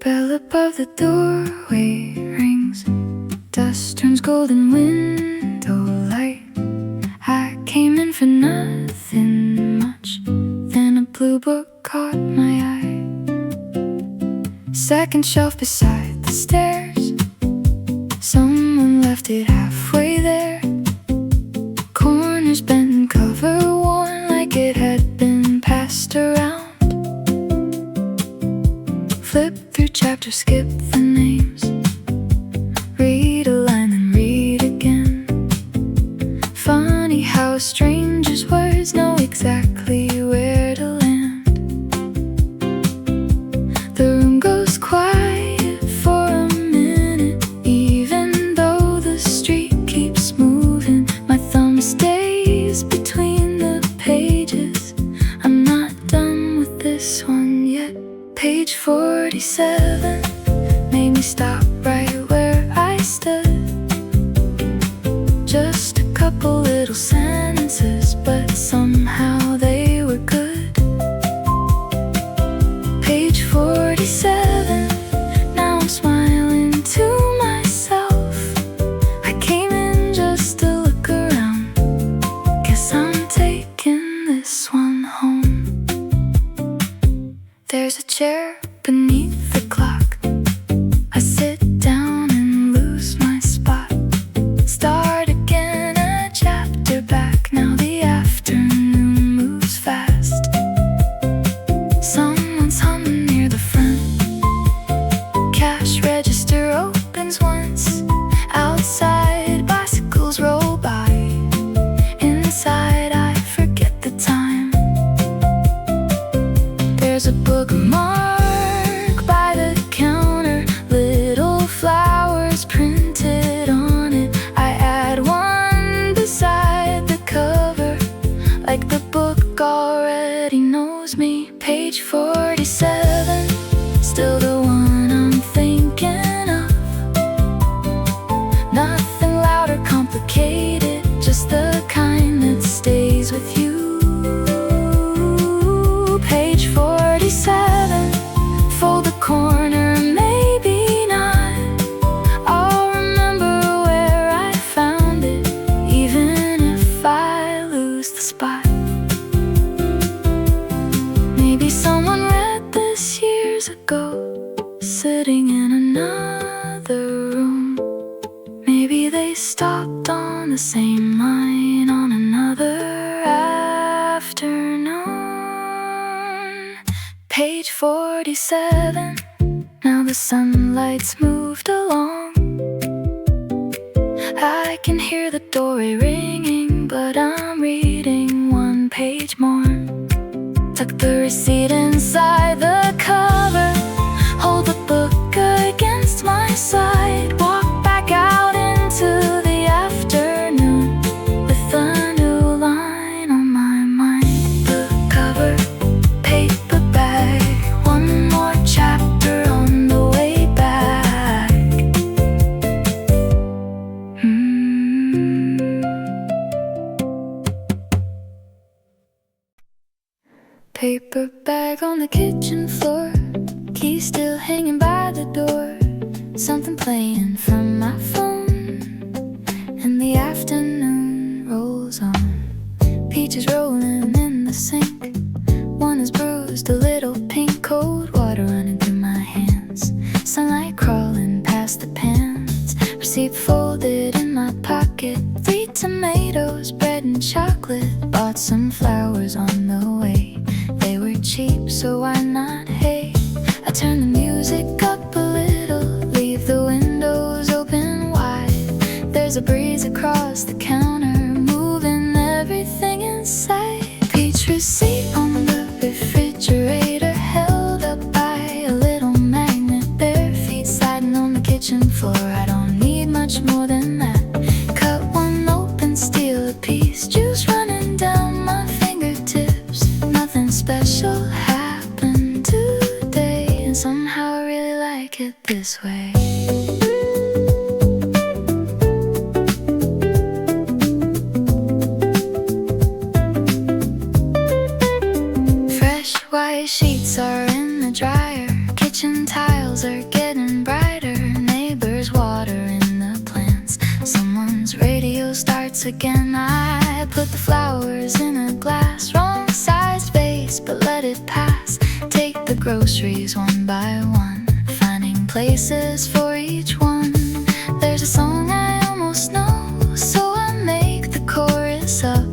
Bell above the doorway rings, dust turns golden window light. I came in for nothing much, then a blue book caught my eye. Second shelf beside the stairs, someone left it halfway there. Corners bent, cover worn like it had been passed around. Flip through chapters, skip the names, read a line then read again. Funny how a stranger's words know exactly where to land. The room goes quiet for a minute, even though the street keeps moving. My thumb stays between the pages. I'm not done with this one yet. Page 47 made me stop right where I stood. Just a couple little sentences, but somehow they were good. Page 47, now I'm smiling to myself. I came in just to look around, guess I'm taking this one home. There's a chair beneath the clock. I sit down and lose my spot. Start again, a chapter back. Now the afternoon moves fast. Someone's humming near the front. Cash register opens once. Outside, bicycles roll by. Inside, I forget the time. There's a bookmark by the counter, little flowers printed on it. I add one beside the cover, like the book already knows me. Page 47, still the one I'm thinking of. Nothing loud or complicated, just the kind that stays with you. Page 47, fold the corner, maybe not. I'll remember where I found it, even if I lose the spot. Maybe someone read this years ago, sitting in another room. Maybe they stopped on the same line on another afternoon. Page 47, now the sunlight's moved along. I can hear the doorway ringing, but I'm reading one page more. Tuck the receipt inside the cover, hold the book against my side. Walk back out into the afternoon with a new line on my mind. The cover, paper bag, one more chapter on the way back. Paper bag on the kitchen floor, key still hanging by the door. Something playing from my phone, and the afternoon rolls on. Peaches rolling in the sink, one is bruised, a little pink. Cold water running through my hands, sunlight crawling past the pans. Receipt folded in my pocket, 3 tomatoes, bread and chocolate. Bought some flowers on the way, they were cheap, so why not? Hey, I turn the music up a little, leave the windows open wide. There's a breeze across the counter, moving everything inside. Peach receipt on the refrigerator, held up by a little magnet. Bare feet sliding on the kitchen floor. I don't need much more than that. Cut one open, steal a piece, juice running down my fingertips. Nothing special happened today, and somehow I really like it this way. Fresh white sheets are in the dryer, kitchen tiles candles are getting brighter. Neighbors watering the plants. Someone's radio starts again. I put the flowers in a glass. Wrong sized vase, but let it pass. Take the groceries one by one, finding places for each one. There's a song I almost know, so I make the chorus up.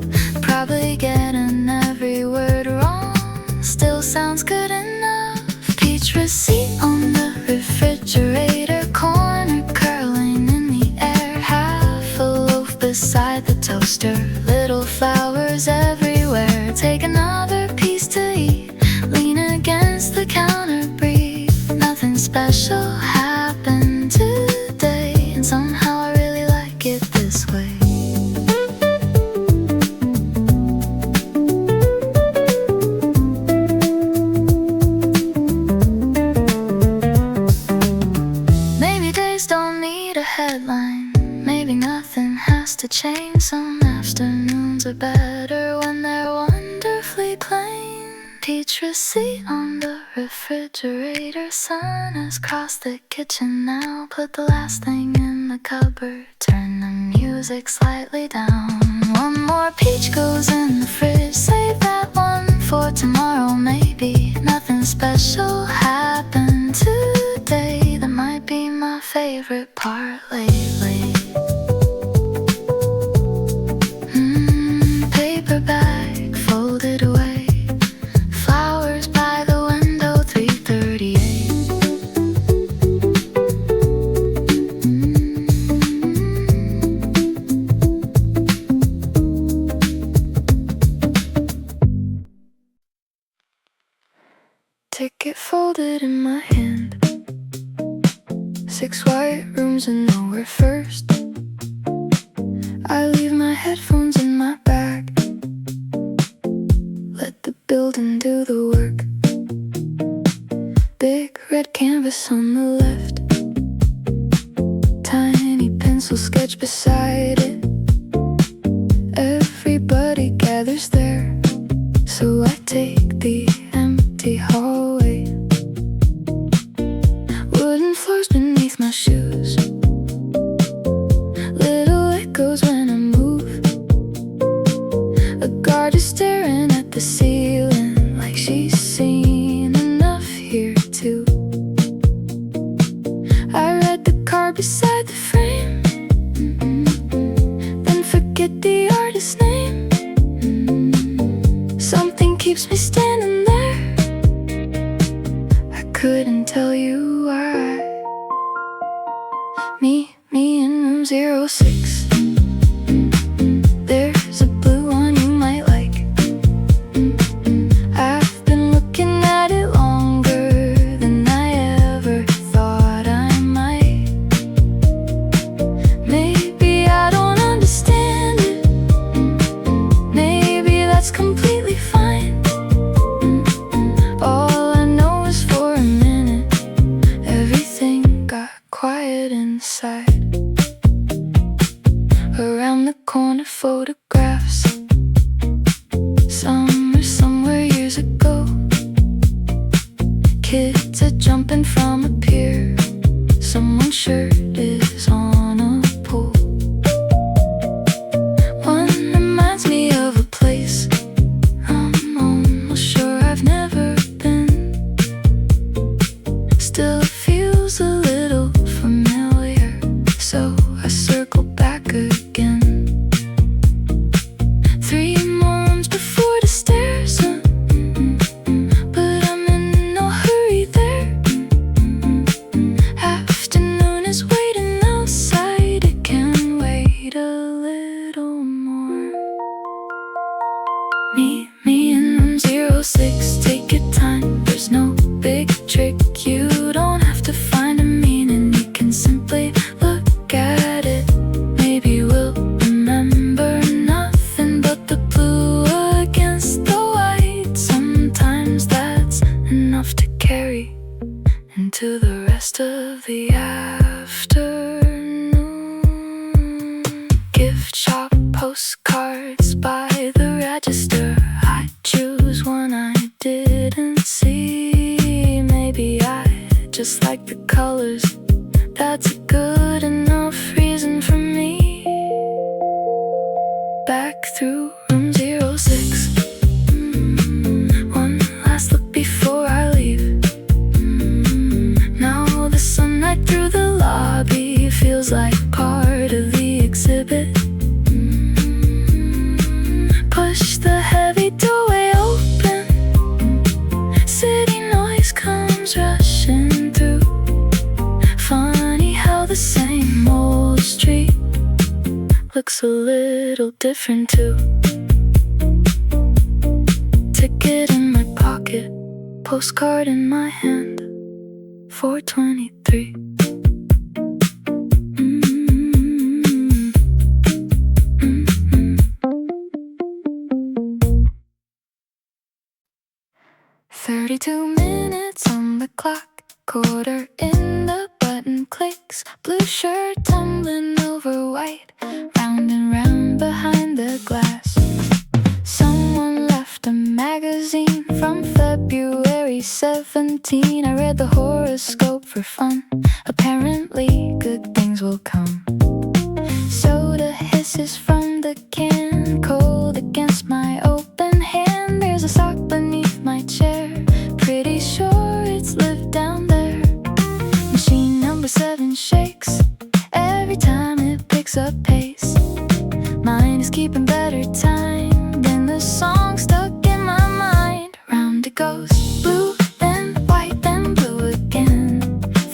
Probably getting every word wrong, still sounds good enough. Peach receipt on the refrigerator, corner curling in the air. Half a loaf beside the toaster, little flowers everywhere. Take another piece to eat, lean against the counter, breathe. Nothing special happened today, and somehow I really like it this way. Maybe days don't need a headline, maybe nothing has to change. Some afternoons are better when they're wonderfully plain. Peach receipt on the refrigerator, sun has crossed the kitchen now. Put the last thing in the cupboard, turn the music slightly down. One more peach goes in the fridge, save that one for tomorrow maybe. Nothing special happened today, that might be my favorite part lately. Paper bag folded away, flowers by the window, 3:38. Ticket folded in my hand, 6 white rooms and nowhere first. I leave my headphones in my bag, let the building do the work. Big red canvas on the left, tiny pencil sketch beside it. Everybody gathers there, so I take the empty hallway. Wooden floors beneath my shoes, little echoes when I move. A guard is staring at the ceiling like she's seen enough here too. I read the card beside the frame, then forget the artist's name. Something keeps me standing there, I couldn't tell you why. Me in room 06. There's a blue one you might like. I've been looking at it longer than I ever thought I might. Maybe I don't understand it, maybe that's completely fine. All I know is for a minute, everything got quiet inside. Around the corner, photographs, summer somewhere years ago. Kids are jumping from a pier, someone's shirt is on a pole. One reminds me of a place I'm almost sure I've never been. Still it feels a little familiar, so I circle back again. 3 more rooms before the stairs, but I'm in no hurry there. Afternoon is waiting outside, it can wait a little more. Me in room 06, take your time, there's no big trick. You don't have to find a meaning, you can simply look at it. Maybe we'll remember nothing but the blue against the white. Sometimes that's enough to carry into the rest of the afternoon. Gift shop postcards by the register, I choose one I didn't see. Maybe I just just like the colors. That's a good enough reason for me. Back through room 06. One last look before I leave. Now the sunlight through the lobby feels like part of the exhibit. Push the heavy doorway open. City noise comes rushing through. Funny how the same old street looks a little different too. Ticket in my pocket, postcard in my hand. 4:23. 32 minutes on the clock, quarter in, the button clicks. Blue shirt tumbling over white, round and round behind the glass. Someone left a magazine from February 17. I read the horoscope for fun. Apparently good things will come. Soda hisses from the can, cold against my open hand. There's a sock beneath my chair, pretty sure it's lived down there. Machine number 7 shakes every time it picks up pace. Mine is keeping better time than the song stuck in my mind. Round it goes, blue then white then blue again.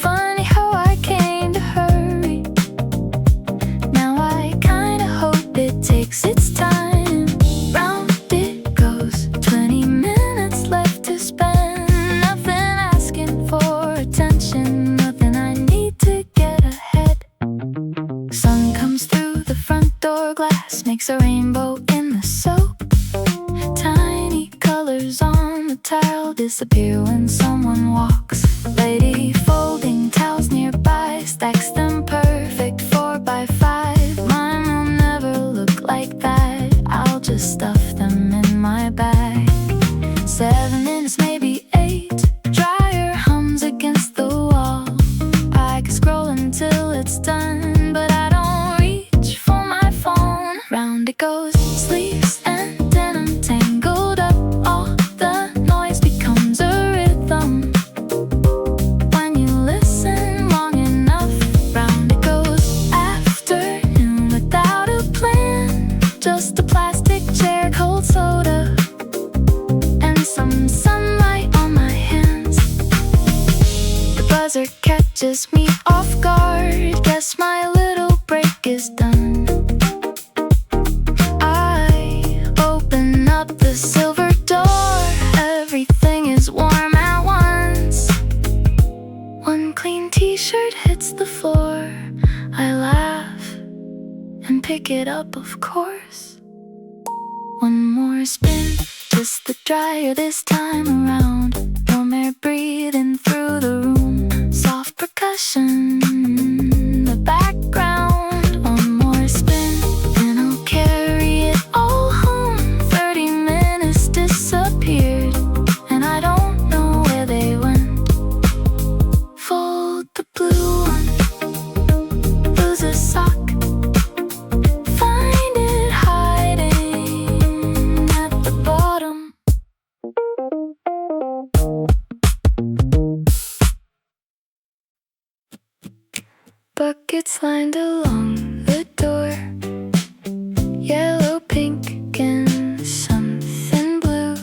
Funny how I came to hurry. Now I kinda hope it takes its time. Round it goes, 20 minutes left to spend. Nothing asking for attention, nothing I need to get ahead. Sun comes through the front door glass, makes a rainbow in the soap. Tiny colors on the tile disappear when someone walks. Lady folding towels nearby, stacks them perfect 4x5. Mine will never look like that, I'll just stuff them in my bag. 7 minutes, maybe 8. Dryer hums against the wall. I could scroll until it's done, but I don't reach for my phone. Round it goes, sleeves and denim tangled up. All the noise becomes a rhythm when you listen long enough. Round it goes, afternoon without a plan. Just a plastic chair, cold soda, and some sunlight on my hands. The buzzer catches me off guard. Guess my little break is done. I open up the silver door. Everything is warm at once. One clean t-shirt hits the floor. I laugh and pick it up, of course. One more spin, just the dryer this time around. Warm air breathing through the room, soft percussion in the background. One more spin and I'll carry it all home. 30 minutes disappeared and I don't know where they went. Fold the blue one, lose a sock, find it hiding at the bottom. Buckets lined along the door, yellow, pink, and something blue.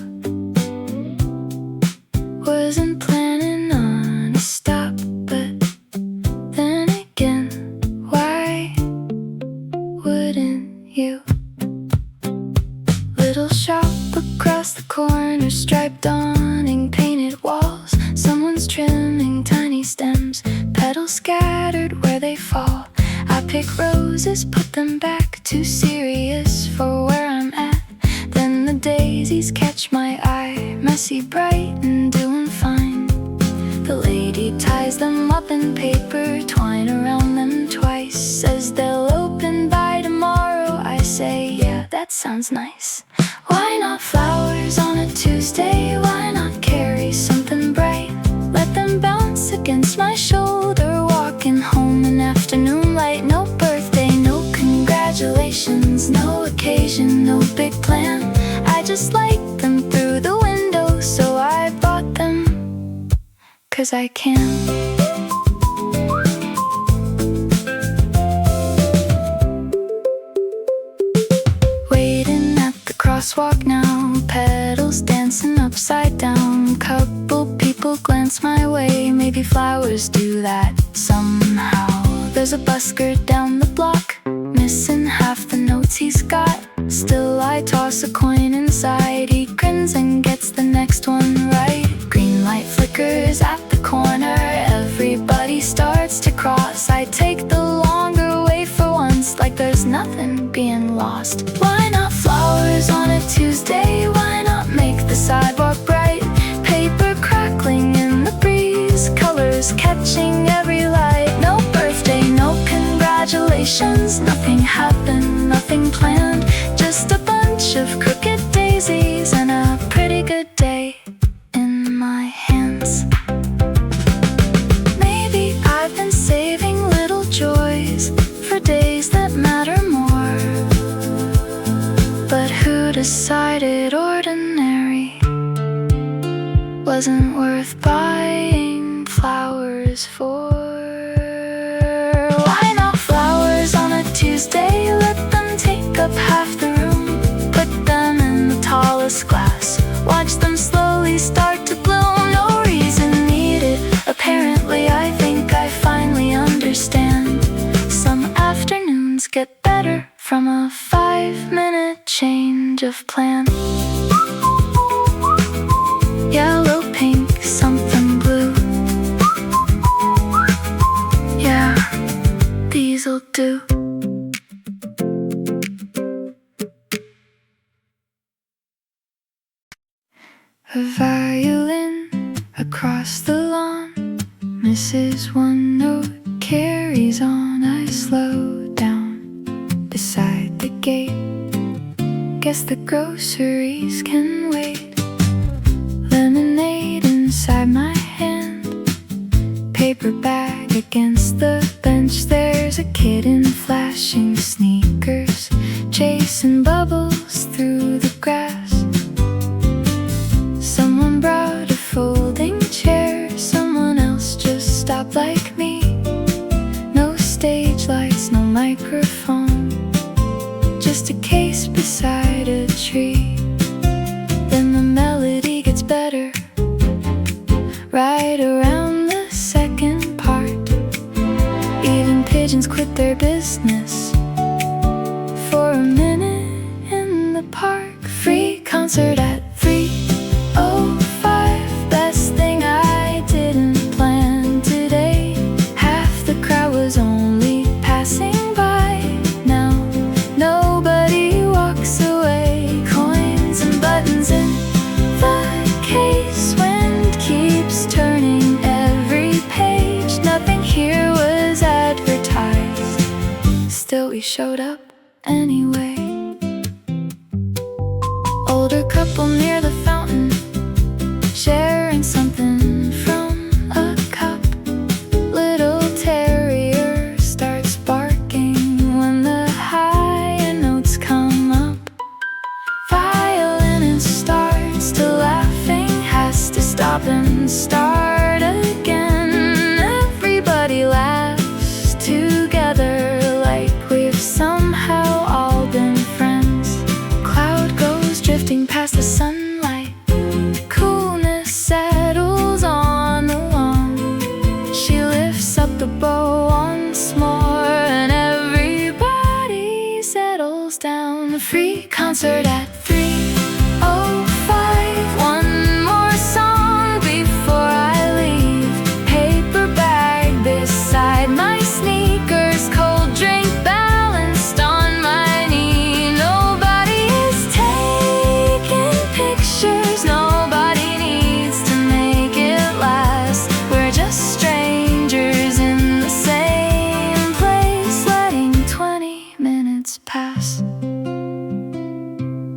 Wasn't planning on a stop, but then again, why wouldn't you? Little shop across the corner, striped awning, painted walls. Someone's trimming tiny stems, petals scattered where they fall. I pick roses, put them back, too serious for where I'm at. Then the daisies catch my eye, messy, bright, and doing fine. The lady ties them up in paper, twine around them twice. Says they'll open by tomorrow. I say, yeah, that sounds nice. Why not flowers on a Tuesday? Why not carry something bright? Let them bounce face against my shoulder, walking home in afternoon light. No birthday, no congratulations, no occasion, no big plan. I just like them through the window, so I bought them 'cause I can. Waiting at the crosswalk now, pedals dancing upside down. Couple people glance my way, maybe flowers do that somehow. There's a busker down the block, missing half the notes he's got. Still I toss a coin inside, he grins and gets the next one right. Green light flickers at the corner, everybody starts to cross. I take the longer way for once, like there's nothing being lost. Why not flowers on a Tuesday? Why not make the sidewalk bright? Paper crackling in the breeze, colors catching every light. No birthday, no congratulations, nothing happened, nothing planned. Just a bunch of crooked daisies and a pretty good day in my hands. Maybe I've been saving little joys for days that matter more. But who decided ordinary wasn't worth buying flowers for? Why not flowers on a Tuesday? Let them take up half the room. Put them in the tallest glass, watch them slowly start to bloom. No reason needed, apparently. I think I finally understand. Some afternoons get better from a 5-minute change of plan. Yellow, pink, something blue. Yeah, these'll do. A violin across the lawn, misses one note, carries on. I slow down beside the gate, guess the groceries can wait. Lemonade inside my hand, paper bag against the bench. There's a kid in flashing sneakers, chasing bubbles through the grass. Someone brought a folding chair, someone else just stopped like me. No stage lights, no microphone, just a case beside a tree. Then the melody gets better, right around the second part. Even pigeons quit their business for a minute in the park. Free concert at 3:05, best thing I didn't plan today. Half the crowd was only passing by. Now nobody walks away. Coins and buttons in the case, wind keeps turning every page. Nothing here was advertised, still we showed up anyway. Older couple near the fountain, sharing something from a cup. Little terrier starts barking when the higher notes come up. Violinist starts to laughing, has to stop and start again. Everybody laughs together like we've somehow all been friends. Cloud goes drifting past the sunlight, coolness settles on the lawn. She lifts up the bow once more and everybody settles down. Free concert at 3:05, one more song before I leave. Paper bag beside my sneakers, cold drink balanced on my knee. Nobody is taking pictures, nobody needs to make it last. We're just strangers in the same place, letting 20 minutes pass.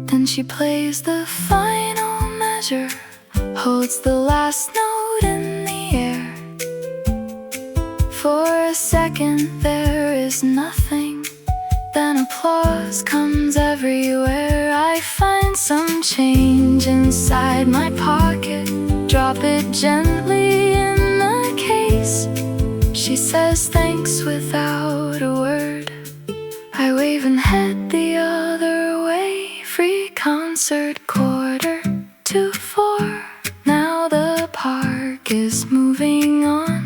Then she plays the final measure, holds the last note in the air. a second there is nothing, then applause comes everywhere. I find some change inside my pocket, drop it gently in the case. She says thanks without a word. I wave and head the other way. Free concert, 3:45. Now the park is moving on.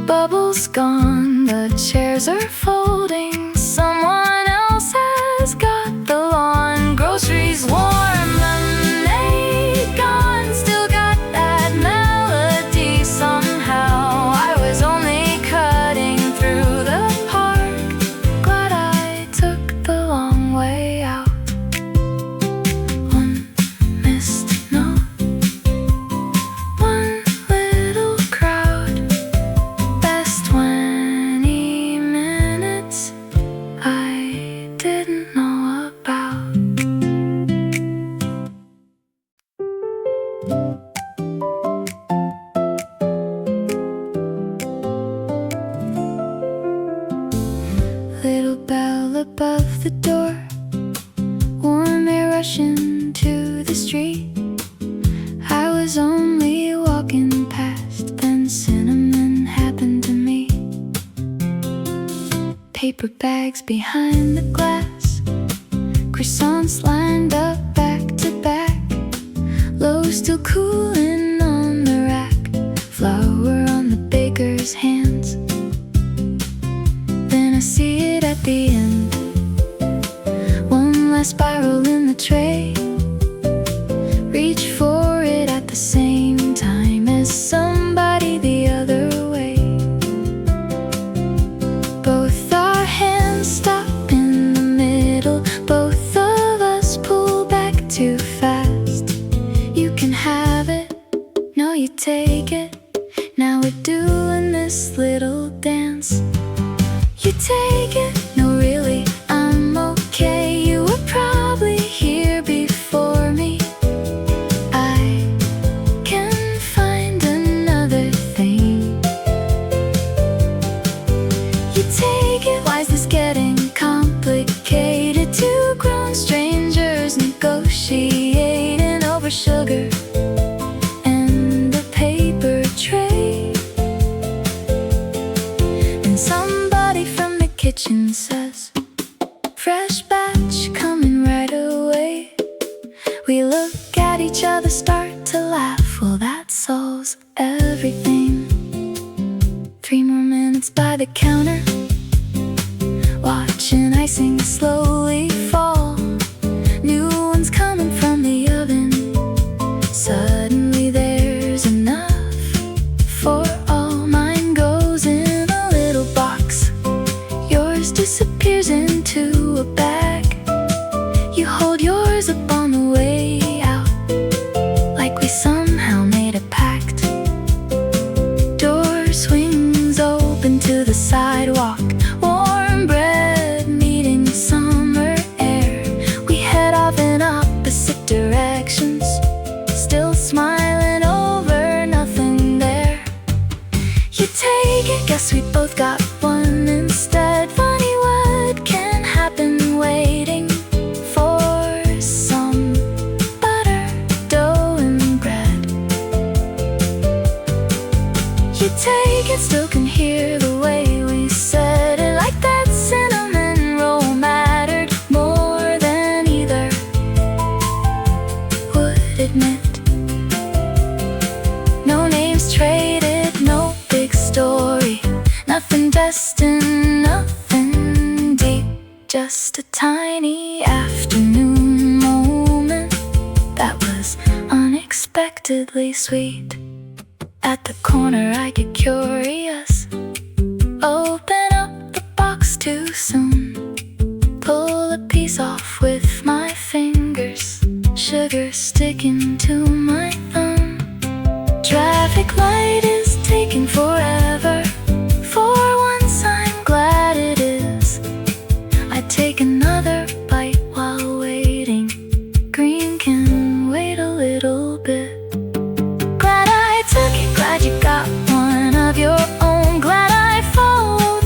Bubbles gone, the chairs are folding. Someone else has got the lawn. Groceries warm, lemonade gone. Still got that melody somehow. I was only cutting through the park. Glad I took the long way out. One missed note, one little crowd. Best 20 minutes I didn't know about. Little bell above the door, warm air rushing to the street. I was only walking past, then cinnamon happened to me. Paper bags behind the glass, croissants lined up back to back. Low still cooling on the rack, flour on the baker's hands. Then I see it at the end, one last spiral in the tray. Reach for it at the same time as somebody the other way. Both our hands stop in the middle, both of us pull back too fast. You can have it, no you take it. Now we're doing this little dance. You take it, no really, I'm okay. You were probably here before me. I can find another thing. You take it, why is this getting complicated? Two grown strangers negotiating over sugar and a paper tray. And somebody from the kitchen says, fresh batch coming right away. We look at each other, start to laugh. Well, that solves everything. 3 more minutes by the counter, watching icing slowly fall. New ones coming from the oven. Suddenly there's enough for all. Mine goes in a little box, yours disappears into a bag. You hold yours up on the way out, like we somehow made a pact. Door swings open to the sidewalk, warm bread meeting summer air. We head off in opposite directions, still smiling over nothing there. You take it, guess we both got one instead. Funny what can happen waiting for some butter, dough and bread. You take it, still can hear the way we said it, like that cinnamon roll mattered more than either would admit. No names traded, no big story, nothing destined, nothing deep. Just a tiny afternoon moment that was unexpectedly sweet. At the corner I get curious, open up the box too soon. Pull a piece off with my fingers, sugar sticking to my thumb. Traffic light is taking forever. For once I'm glad it is. I take another bite while waiting. Green can wait a little bit. Glad I took it, glad you got one of your own. Glad I followed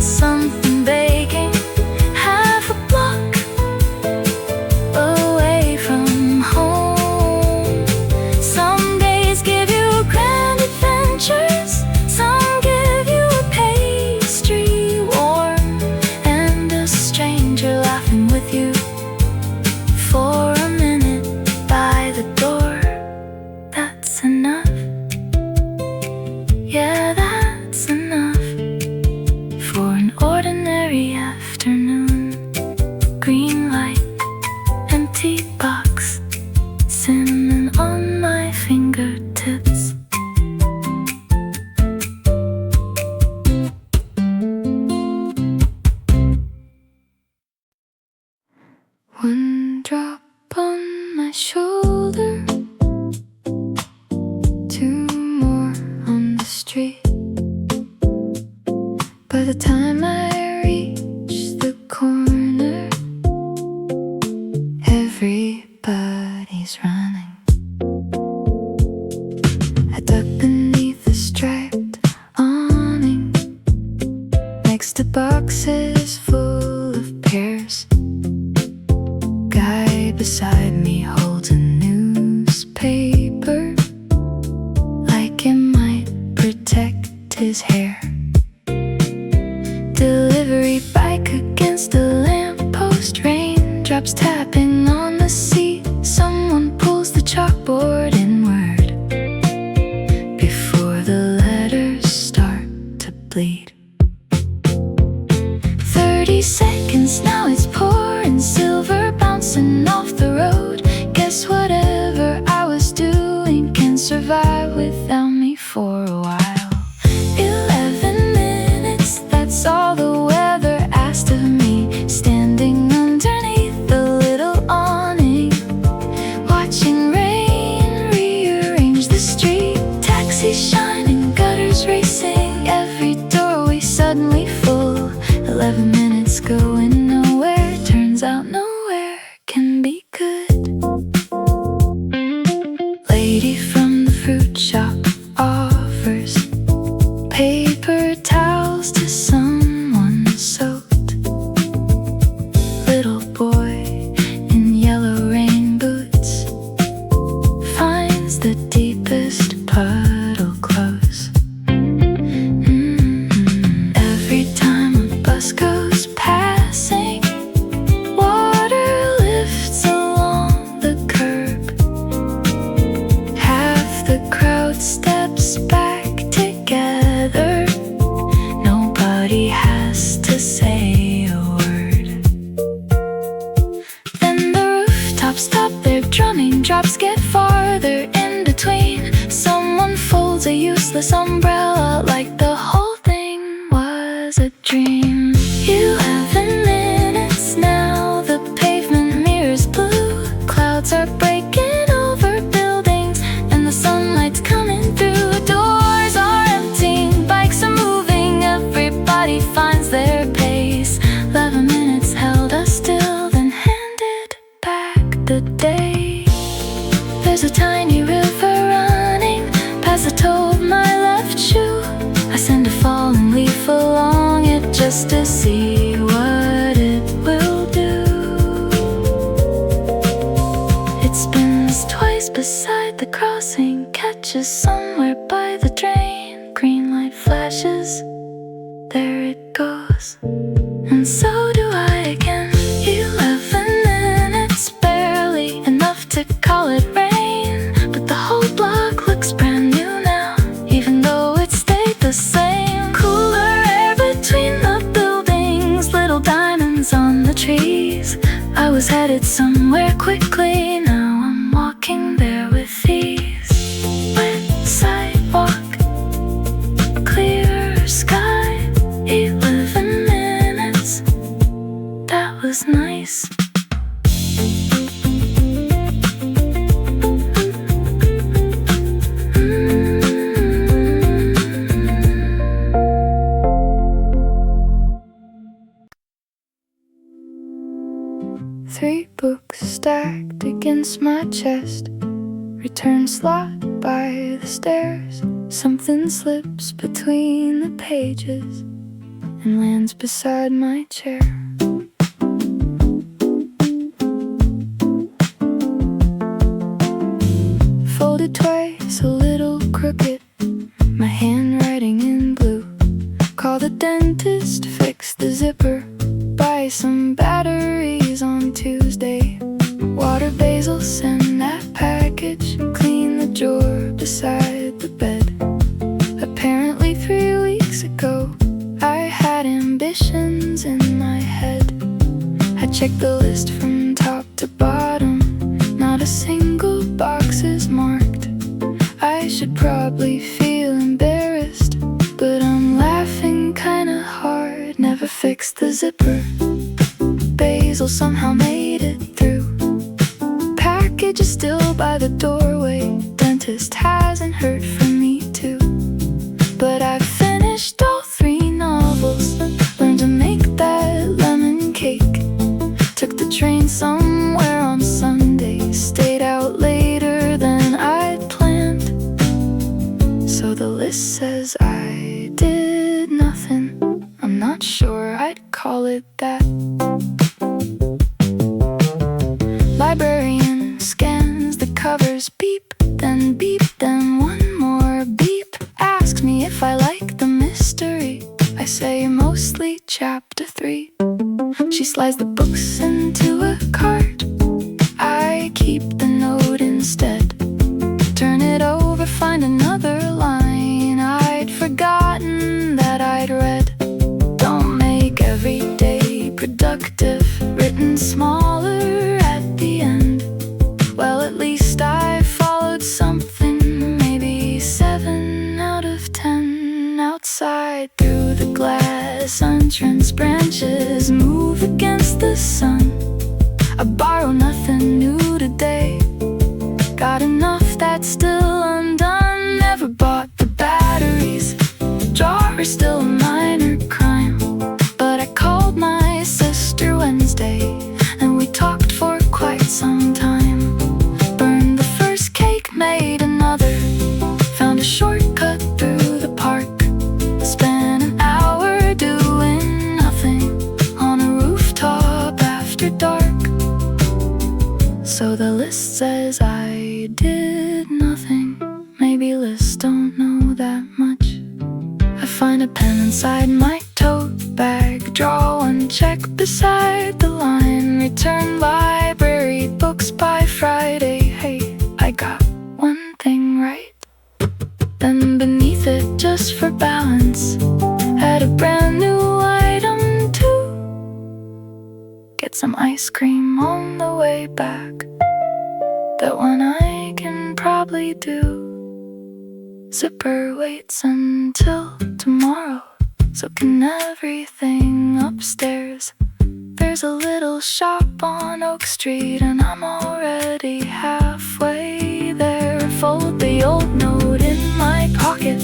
By the time I reach the corner, everybody's running. I duck beneath the striped awning, next to boxes full of pears. Guy beside me holds a newspaper, like it might protect his hair. Delivery bike against a lamppost, raindrops tapping on the seat. Someone pulls the chalkboard inward before the letters start to bleed. 30 seconds, now it's pouring, silver bouncing off the road. Guess whatever I was doing can survive without me for a while. 11 minutes, that's all the weather asked of me. Standing underneath the little awning, watching rain rearrange the street. Taxis shining, gutters racing, every doorway suddenly full. 11 minutes going nowhere, turns out nowhere can be good. Lady from the fruit shop offers paper towels to someone soaked. Little boy in yellow rain boots finds the deepest puddle close. Every time a bus goes passing, water lifts along the curb. Half the crowd steps back together, nobody has to say a word. Then the rooftops stop their drumming, drops get farther in between. Someone folds a useless umbrella like the whole thing was a dream. 11 minutes now, the pavement mirrors blue. Clouds are breaking over buildings and the sunlight's coming through. Doors are emptying, bikes are moving, everybody finds their pace. 11 minutes held us still, then handed back the day. There's a tiny river running past the toe of my left shoe. I send a falling leaf along it just to see what it will do. It spins twice beside the crossing, catches somewhere by the drain. Green light flashes, there it goes, and so do I again. 11 minutes, barely enough to call it rain, but the whole block looks brand new now, even though it stayed the same. Cooler air between the buildings, little diamonds on the trees. I was headed somewhere quickly, now I'm walking there with ease. Wet sidewalk, clear sky, 11 minutes, that was nice. Three books stacked against my chest, return slot by the stairs. Something slips between the pages and lands beside my chair. Folded twice, a little crooked, my handwriting in blue. Call the dentist, fix the zipper, buy some batteries on Tuesday. Water basil, send that package, clean the drawer beside the bed. Apparently 3 weeks ago, I had ambitions in my head. I checked the list from top to bottom, not a single box is marked. I should probably feel embarrassed, but I'm laughing kinda hard. Never fixed the zipper, basil somehow made it through. Package is still by the doorway, dentist hasn't heard from me too. But I've finished all 3 novels, list says I did nothing. I'm not sure I'd call it that. Librarian scans the covers, beep, then one more beep. Asks me if I like the mystery. I say mostly chapter 3. She slides the books into a cart. I keep the note instead. Turn it over, find another line I'd forgotten that I'd read. Don't make every day productive, written smaller at the end. Well, at least I followed something, maybe 7 out of 10. Outside through the glass entrance, branches move against the sun. I borrow nothing new today. Got enough that's still undone. Never bought the batteries. Drawer is still a minor crime. But I called my sister Wednesday, and we talked for quite some time. Burned the first cake, made another. Found a shortcut through the park. Spent an hour doing nothing on a rooftop after dark. So the list says I did nothing. Maybe lists don't know that much. I find a pen inside my tote bag. Draw one check beside the line. Return library books by Friday. Hey, I got one thing right. Then beneath it, just for balance, add a brand new item too. Get some ice cream on the way back. That one I can probably do. Zipper waits until tomorrow. So can everything upstairs. There's a little shop on Oak Street, and I'm already halfway there. Fold the old note in my pocket.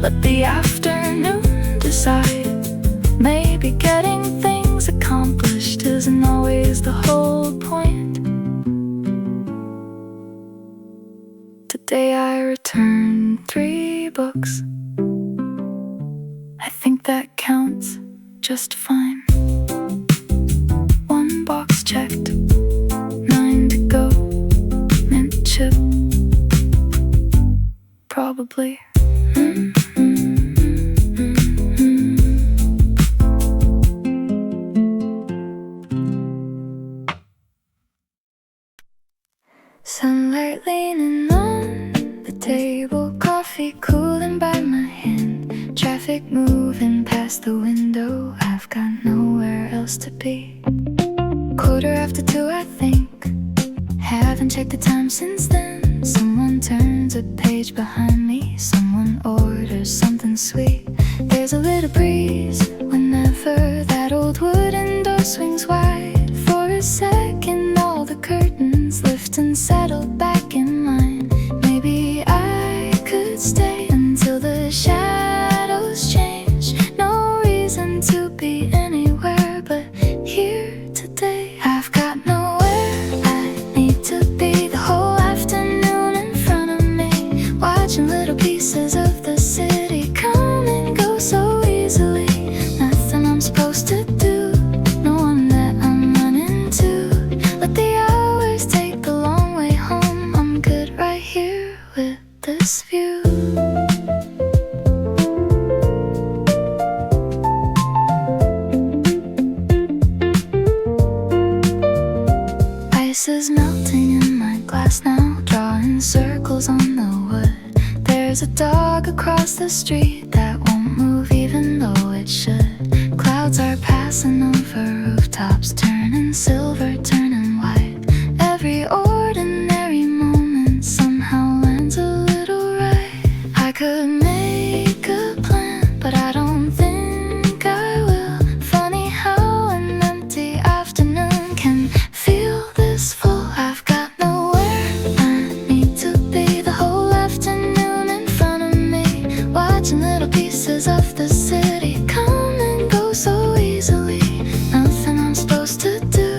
Let the afternoon decide. Maybe getting things accomplished isn't always the whole point. Today I returned 3 books. I think that counts just fine. 1 box checked, 9 to go. Mint chip, probably. Sunlight leaning on the table, coffee cooling by my hand. Traffic moving past the window, I've got nowhere else to be. 2:15, I think. Haven't checked the time since then. Someone turns a page behind me. Someone orders something sweet. There's a little breeze whenever that old wooden door swings wide. For a second all the curtains lift and settle back in line. Maybe I could stay until the shadows change. No reason to be anywhere but here today. I've got nowhere I need to be. The whole afternoon in front of me, watching little pieces of the city come and go so easily. Nothing I'm supposed to do, no one that I'm running to. Let the hours take the long way home. I'm good right here with this view. Ice is melting in my glass now, drawing circles on the wood. There's a dog across the street that won't move even though it should. Clouds are passing over rooftops, turning silver, turning white. Every ordinary moment somehow lands a little right. I could make a plan, but I don't think I will. Funny how an empty afternoon can feel this full. I've got nowhere I need to be. The whole afternoon in front of me, watching little pieces of the city come and go so easily. Nothing I'm supposed to do,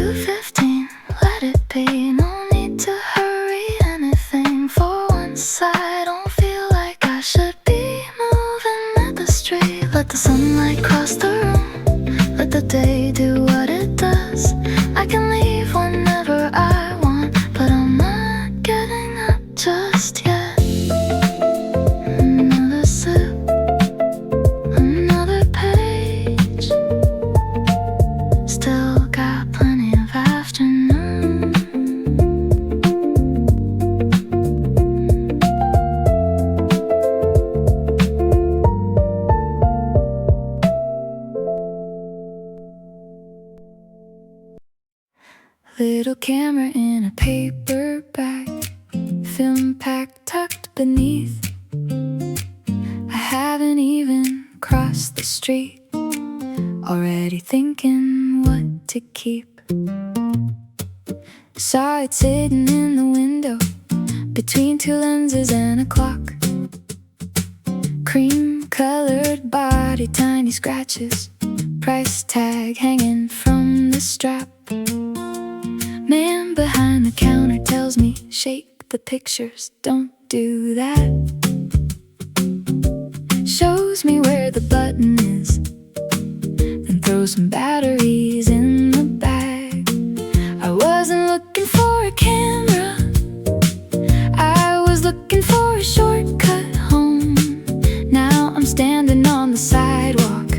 2:15, let it be. No need to hurry anything. For once I don't feel like I should be moving at the street. Let the sunlight cross the room, let the day do what it does. I can leave whenever I want, but I'm not getting up just yet. Another sip, another page. Still got plenty of afternoon. Little camera in a paper bag, film pack tucked beneath. I haven't even crossed the street, already thinking what to keep. Saw it sitting in the window, between two lenses and a clock. Cream-colored body, tiny scratches, price tag hanging from the strap. Man behind the counter tells me, shake the pictures, don't do that. Shows me where the button is, then throws some batteries in the bag. I wasn't looking for a camera, I was looking for a shortcut home. Now I'm standing on the sidewalk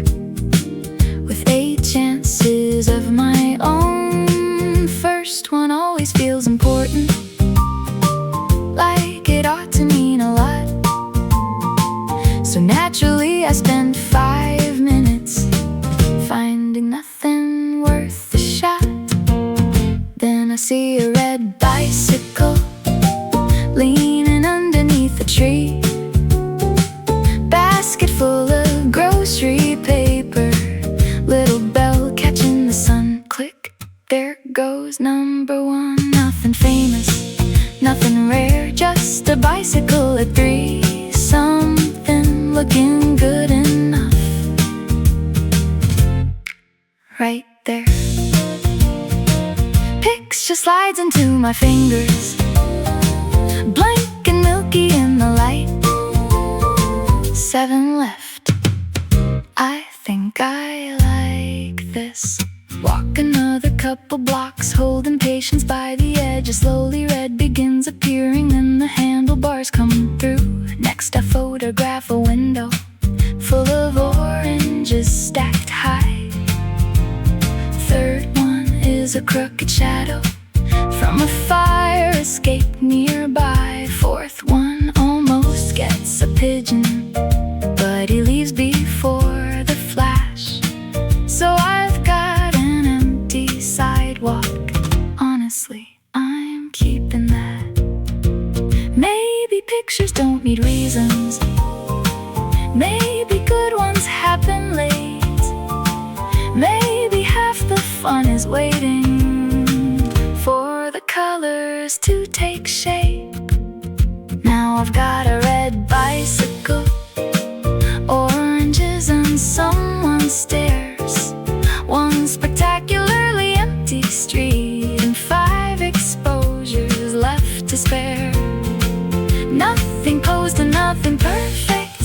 with 8 chances of my own. First one always feels important, like it ought to mean a lot. So naturally I spend 5 minutes finding nothing worth a shot. Then I see a red bicycle leaning underneath a tree, basket full of grocery paper, little bell catching the sun. Click, there goes number 1. Nothing famous, nothing rare, just a bicycle at 3. Something looking good enough right there. Picture slides into my fingers, blank and milky in the light. 7 left, I think I like this. Walk another couple blocks, holding patience by the edge. Slowly red begins appearing, then the handlebars come through. Next I photograph a window full of oranges stacked high. Third one is a crooked shadow from a fire escape nearby. Fourth one almost gets a pigeon, but he leaves before the flash. So I've got an empty sidewalk. Honestly, I'm keeping that. Maybe pictures don't need reasons, maybe good ones happen late. Maybe half the fun is waiting for the colors to take shape. Now I've got a red bicycle, oranges and someone stares. One spectacularly empty street and 5 exposures left to spare. Nothing posed and nothing perfect,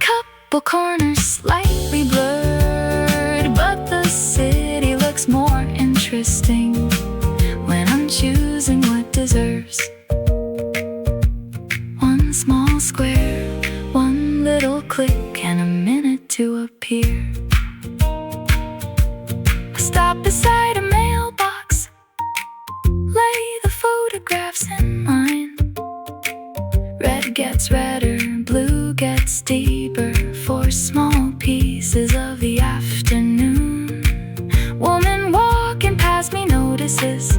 couple corners slightly blurred, but the city looks more interesting when I'm choosing what deserves. One small square, one little click, and a minute to appear. I stop beside a mailbox, lay the photographs in line. Red gets redder, blue gets deeper, 4 small pieces of the afternoon. Woman walking past me notices,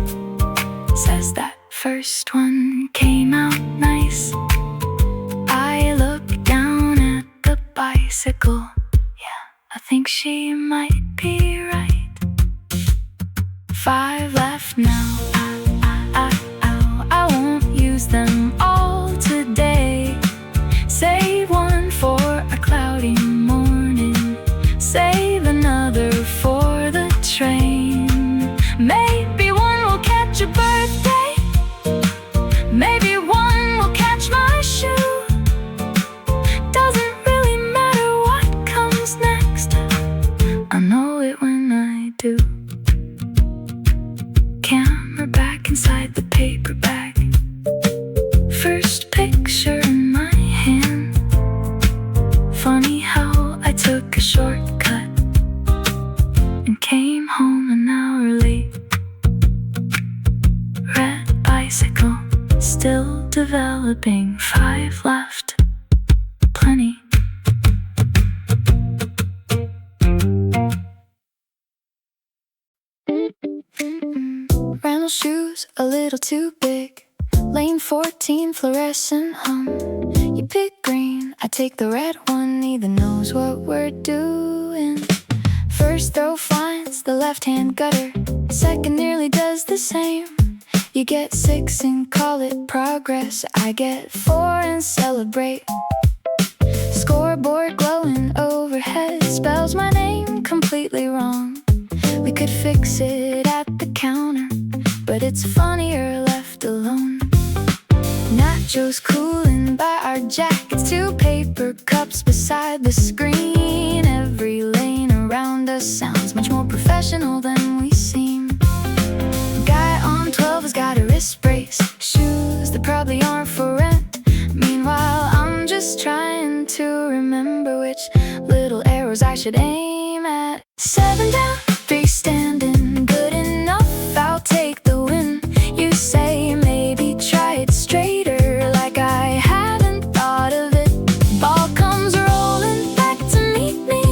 says that first one came out nice. I look down at the bicycle, yeah, I think she might be right. 5 left now, I won't use them all today. Save one for a cloudy morning, save another for the train. inside the paper bag. First picture in my hand. Funny how I took a shortcut and came home an hour late. Red bicycle, still developing. 5 left, plenty. Randall shoes, a little too big. Lane 14, fluorescent hum. You pick green, I take the red one. Neither knows what we're doing. First throw finds the left-hand gutter. Second nearly does the same. You get 6 and call it progress. I get 4 and celebrate. Scoreboard glowing overhead spells my name completely wrong. We could fix it at the counter, but it's funnier left alone. Nachos cooling by our jackets. 2 paper cups beside the screen. Every lane around us sounds much more professional than we seem. Guy on 12 has got a wrist brace. Shoes that probably aren't for rent. Meanwhile, I'm just trying to remember which little arrows I should aim at. 7 down, 3 standing, good enough, I'll take the win. You say maybe try it straighter, like I haven't thought of it. Ball comes rolling back to meet me.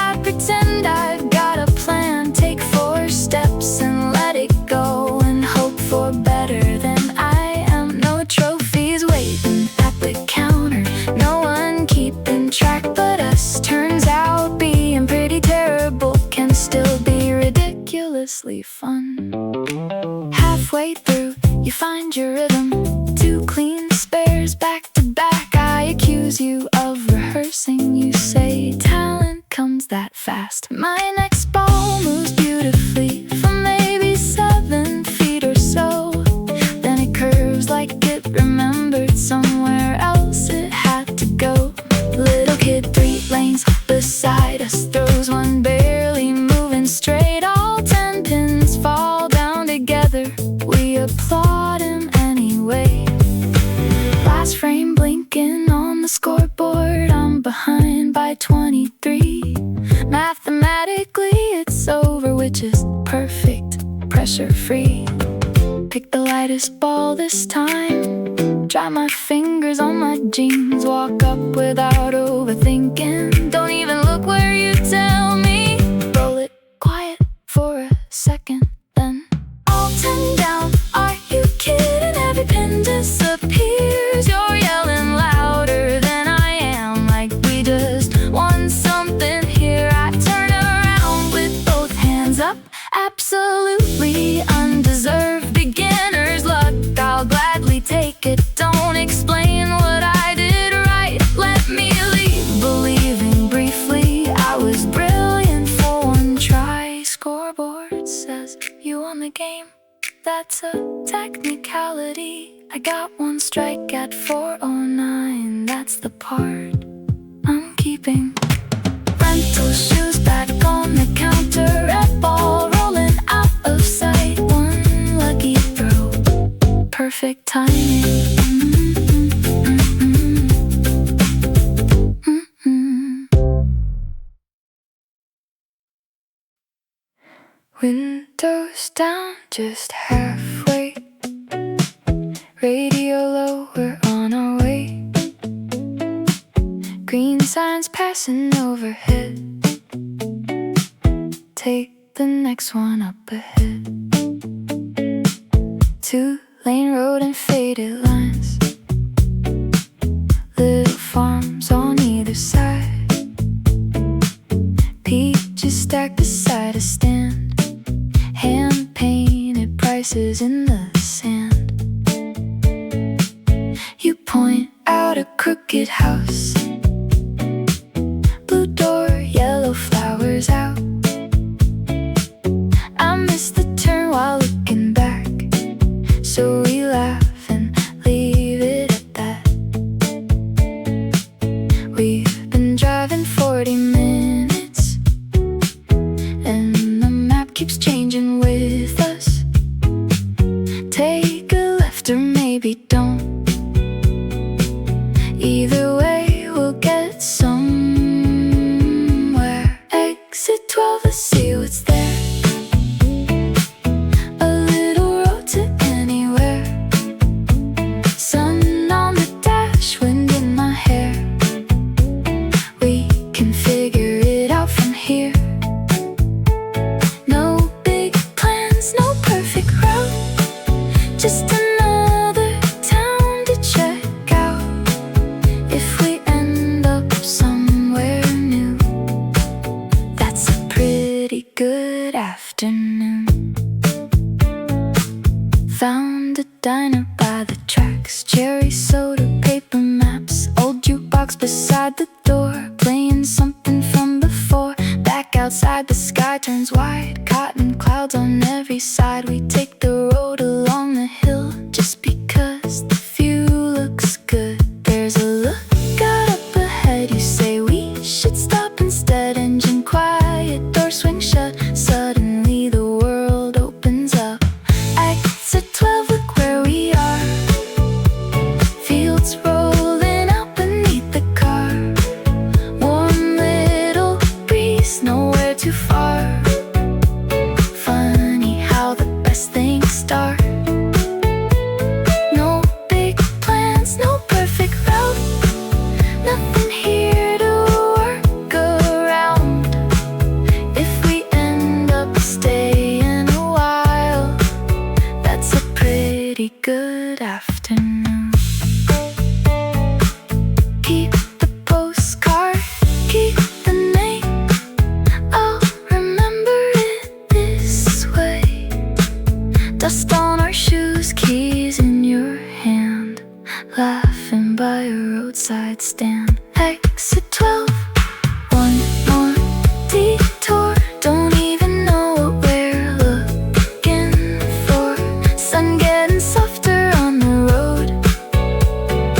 I pretend I've got a plan. Take 4 steps and let it go, and hope for better than I am. No trophies waiting at the counter, no one keeping track but us. Turns out being pretty terrible can still be ridiculously fun. Halfway through, you find your rhythm. 2 clean spares back to back. I accuse you of rehearsing. You say talent comes that fast. My next ball moves beautifully from maybe 7 feet or so. Then it curves like it remembered somewhere else it had to go. Little kid 3 lanes beside us throws one barely moving straight. All 10 pins fall down together. We applaud him anyway. Last frame blinking on the scoreboard. I'm behind by 23. Mathematically it's over, which is perfect, pressure free. Pick the lightest ball this time. Dry my fingers on my jeans. Walk up without overthinking. Don't even look where you tell me. Roll it quiet for a second, then all 10 down. Are you kidding? Every pin disappears. You're yelling louder than I am, like we just won something here. I turn around with both hands up. Absolutely undeserved beginner's luck. I'll gladly take it. Don't explain what I did right. Let me leave believing briefly I was brilliant for 1 try. Scoreboard says you won the game. That's a technicality. I got 1 strike at 409. That's the part I'm keeping. Rental shoes back on the counter. Red ball rolling out of sight. 1 lucky throw, perfect timing. Windows down, just halfway. Radio low, we're on our way. Green signs passing overhead. Take the next one up ahead. 2-lane road and faded lines. Little farms on either side. Peaches stacked beside a stand. Hand-painted prices in the sand. You point out a crooked house. Blue door, yellow flowers out. I missed the turn while looking back, so we laugh and leave it at that. We've been driving 40 minutes, and the map keeps changing with us. Take diner by the tracks. Cherry soda, paper maps, old jukebox beside the door, playing something from before. Back outside, the sky turns white, cotton clouds on every side. We take the road along the hill just because the view looks good. There's a lookout up ahead, you say we should stop instead. Engine quiet, door swing shut, suddenly the world opens up. Exit 12, look where we are. Fields rolling out beneath the car. Warm little breeze, nowhere too far. Funny how the best things start. No big plans, no perfect route, nothing here to work around. If we end up staying a while, that's a pretty good afternoon. Keep the postcard, keep the name, I'll remember it this way. Dust on our shoes, keys in your hand, laughing by a roadside stand. Exit 12, one more detour. Don't even know what we're looking for. Sun getting softer on the road.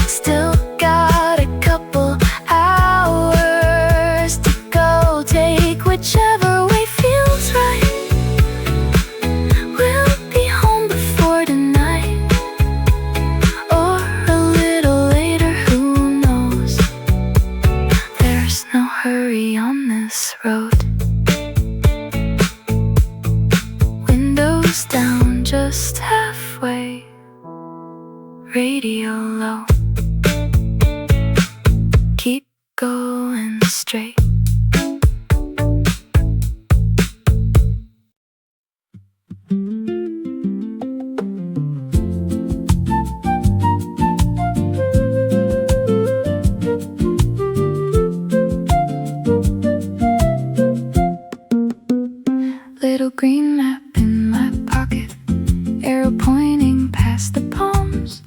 Still got a couple hours to go. Take whichever way feels right. We'll be home before tonight, or a little later, who knows. There's no hurry on this road. Windows down, just halfway, radio low. Keep going straight. Little green map in my pocket, arrow pointing past the palms.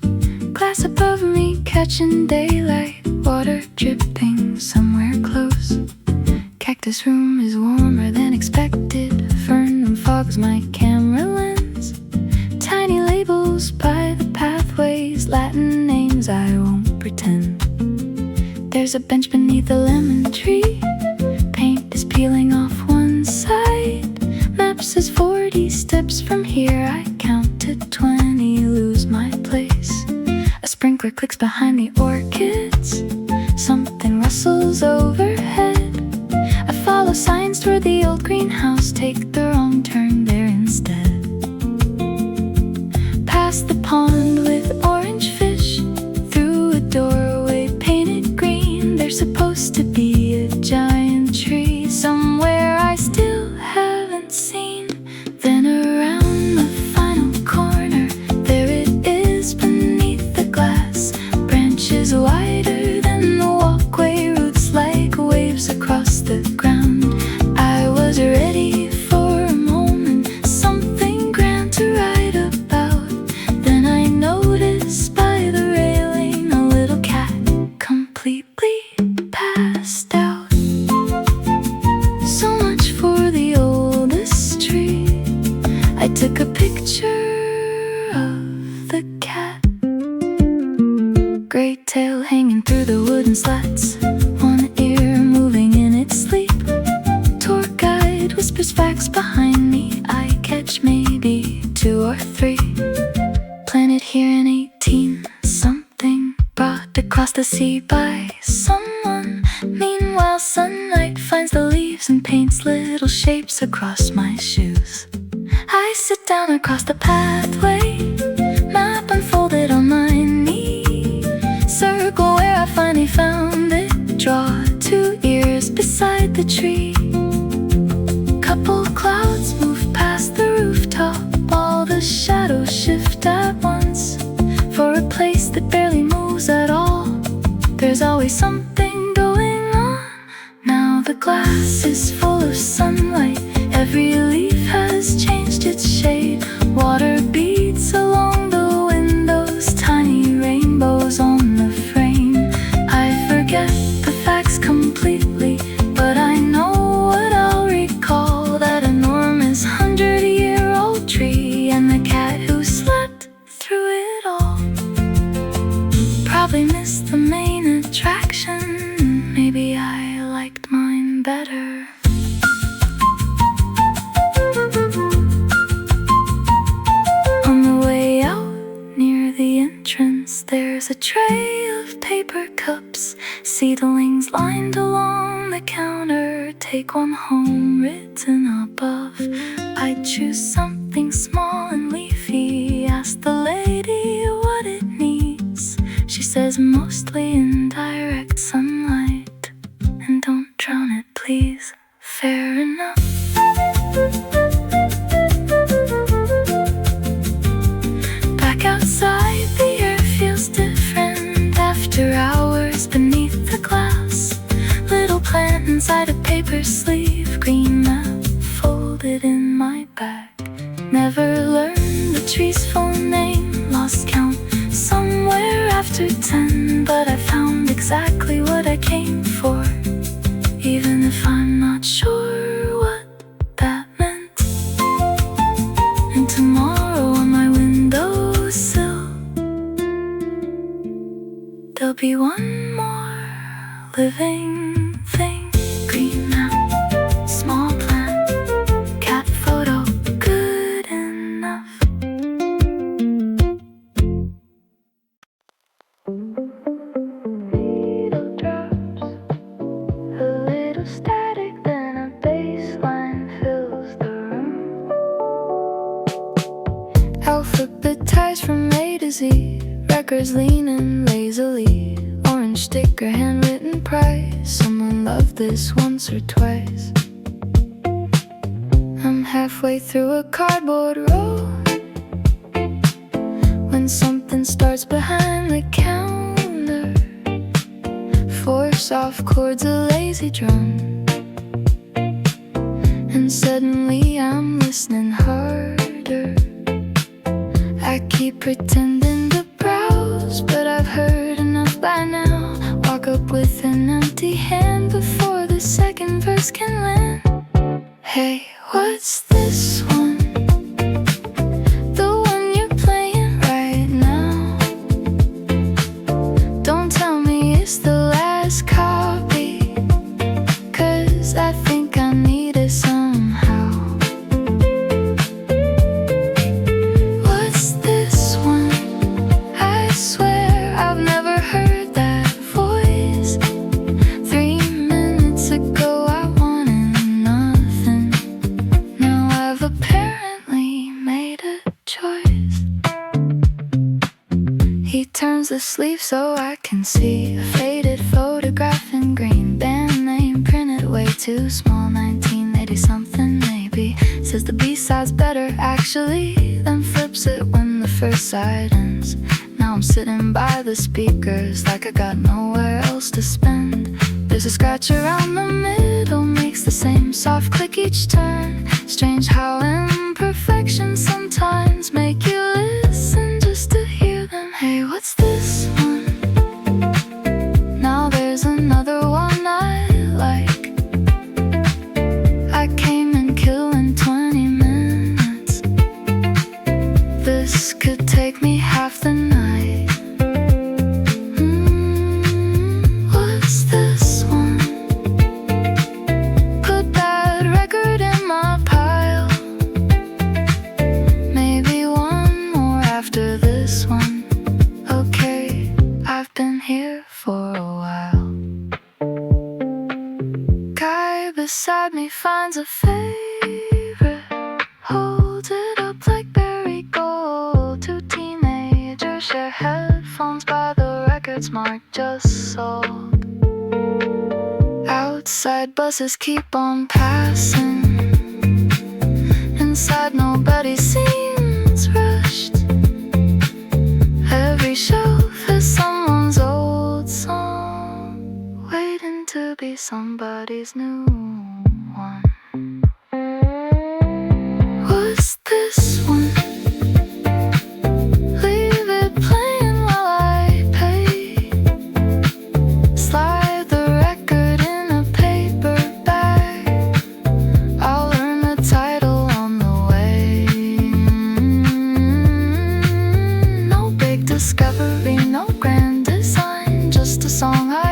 Glass above me catching daylight, water dripping somewhere close. Cactus room is warmer than expected, fern fogs my camera lens. Tiny labels by the pathways, Latin names I won't pretend. There's a bench beneath a lemon tree, paint is peeling off one side. Map says 40 steps from here, I count to 20, lose my place. A sprinkler clicks behind the orchids, something rustles overhead. I follow signs toward the old greenhouse, take the wrong turn there instead. Past the pond with orange fish, through a doorway painted green. There's supposed to be a giant tree somewhere I still haven't seen. Then around the final corner, there it is beneath the glass. Branches wider than the walkway, roots like waves across the ground. I was ready for a moment, something grand to write about. Then I noticed by the railing a little cat completely passed out. So much for the oldest tree. I took a picture of the cat. Gray tail hanging through the wooden slats, one ear moving in its sleep. Tour guide whispers facts behind me, I catch maybe 2 or 3. Planted here in 18-something, brought across the sea by someone. Meanwhile sunlight finds the leaves and paints little shapes across my shoes. I sit down across the pathway, map unfolded on my knee. Circle where I finally found it, draw 2 ears beside the tree. Couple clouds move past the rooftop, all the shadows shift at once. For a place that barely moves at all, there's always something going on. Now the glass is full of sunlight, every leaf has changed its shade. Water beats along the window better. On the way out near the entrance, there's a tray of paper cups, seedlings lined along the counter. Take one home written above. I choose something small and leafy. Ask the lady what it needs. She says mostly in direct sunlight, and don't drown it, please. Fair enough. Back outside, the air feels different after hours beneath the glass. Little plant inside a paper sleeve, green map folded in my bag. Never learned the tree's full name, lost count somewhere after 10. But I found exactly what I came for, even if I'm not sure what that meant. And tomorrow on my windowsill, there'll be one more living thing. Green map, small plant, cat photo, good enough. Needle drops, a little static, then a bass line fills the room. Alphabetized from A to Z, records leaning lazily. Orange sticker, handwritten price. Someone loved this once or twice. I'm halfway through a cardboard roll when something starts behind the counter. 4 soft chords, a lazy drum, and suddenly I'm listening harder. I keep pretending to browse, but I've heard enough by now. Walk up with an empty hand before the second verse can land. Hey, what's this one? The one you're playing right now. Don't tell me it's the last copy, 'cause I think I need it somehow. What's this one? I swear I've never heard that voice. 3 minutes ago I wanted nothing. Now I've apparently made a choice. He turns the sleeve so I can see a faded photograph in green. Band name printed way too small, 1980 something maybe. Says the B-side's better actually, then flips it when the first side ends. Now I'm sitting by the speakers like I got nowhere else to spend. There's a scratch around the middle, makes the same soft click each turn. Strange how imperfections sometimes make you listen just to hear them. Hey, what's this one? Now there's another one I like. I came in killing 20 minutes. This could take me half the night. What's this one? Put that record in my pile. Maybe one more after this one. Okay, I've been here for a while. Guy beside me finds a favorite, holds it up like berry gold. 2 teenagers share headphones by the records marked just sold. Outside buses keep on passing. Inside nobody seems rushed. Every shelf has someone's old song, waiting to be somebody's new one. What's this one? Leave it playing while I pay. Slide the record in a paper bag. I'll learn the title on the way. No big discovery, no grand design, just a song I